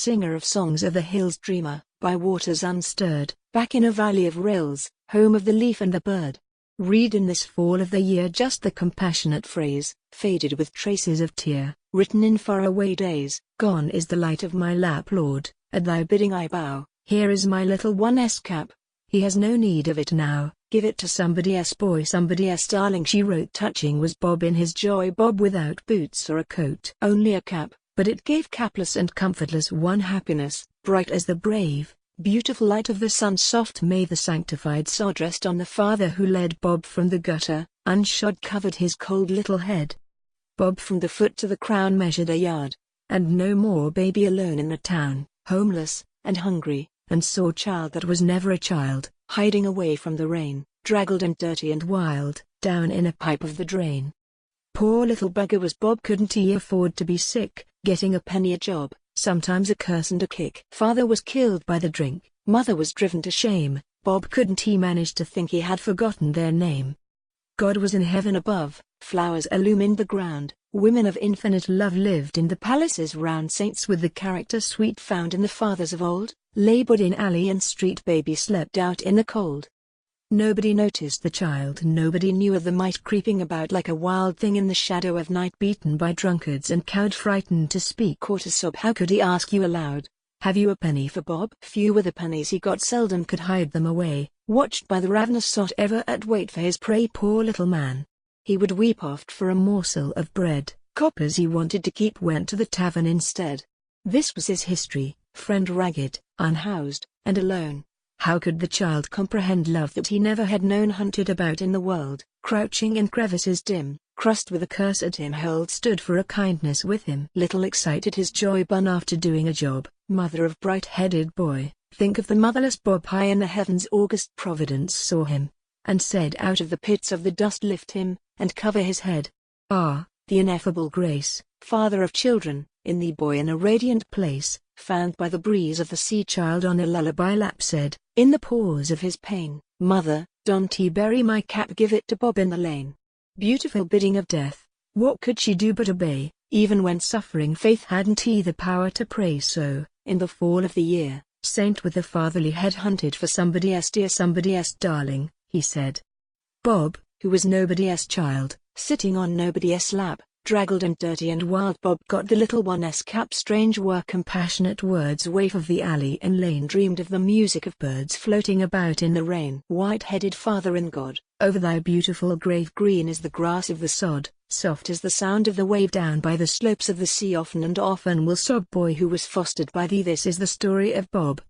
singer of songs of the hills, dreamer, by waters unstirred, back in a valley of rills, home of the leaf and the bird. Read in this fall of the year just the compassionate phrase, faded with traces of tear, written in faraway days. Gone is the light of my lap, Lord, at thy bidding I bow. Here is my little one's cap. He has no need of it now. Give it to somebody else, boy, somebody else, darling. She wrote, touching was Bob in his joy, Bob without boots or a coat, only a cap, but it gave capless and comfortless one happiness, bright as the brave, beautiful light of the sun. Soft may the sanctified sod rest on the father who led Bob from the gutter, unshod covered his cold little head. Bob from the foot to the crown measured a yard, and no more baby alone in the town, homeless, and hungry, and saw child that was never a child, hiding away from the rain, draggled and dirty and wild, down in a pipe of the drain. Poor little bugger was Bob, couldn't he afford to be sick, getting a penny a job, sometimes a curse and a kick. Father was killed by the drink, mother was driven to shame, Bob couldn't he manage to think he had forgotten their name. God was in heaven above, flowers illumined the ground, women of infinite love lived in the palaces round, saints with the character sweet found in the fathers of old, labored in alley and street, baby slept out in the cold. Nobody noticed the child, nobody knew of the mite creeping about like a wild thing in the shadow of night, beaten by drunkards and cowed, frightened to speak or to sob. How could he ask you aloud, have you a penny for Bob? Few were the pennies he got, seldom could hide them away, watched by the ravenous sot, ever at wait for his prey. Poor little man, he would weep oft for a morsel of bread. Coppers he wanted to keep went to the tavern instead. This was his history, friend ragged, unhoused, and alone. How could the child comprehend love that he never had known, hunted about in the world, crouching in crevices dim, crust with a curse at him hurled, stood for a kindness with him. Little excited his joy bun after doing a job, mother of bright-headed boy, think of the motherless Bob. High in the heavens august providence saw him, and said, out of the pits of the dust lift him, and cover his head. Ah, the ineffable grace, father of children, in thee boy in a radiant place, fanned by the breeze of the sea, child on a lullaby lap said, in the pause of his pain, mother, don't ye bury my cap, give it to Bob in the lane. Beautiful bidding of death, what could she do but obey, even when suffering faith hadn't he the power to pray. So, in the fall of the year, saint with the fatherly head hunted for somebody else, dear somebody else, darling, he said. Bob, who was nobody else child, sitting on nobody else lap, draggled and dirty and wild, Bob got the little one's cap. Strange were compassionate words, waif of the alley and lane, dreamed of the music of birds floating about in the rain. White-headed father in God, over thy beautiful grave, green is the grass of the sod, soft is the sound of the wave down by the slopes of the sea, often and often will sob boy who was fostered by thee. This is the story of Bob.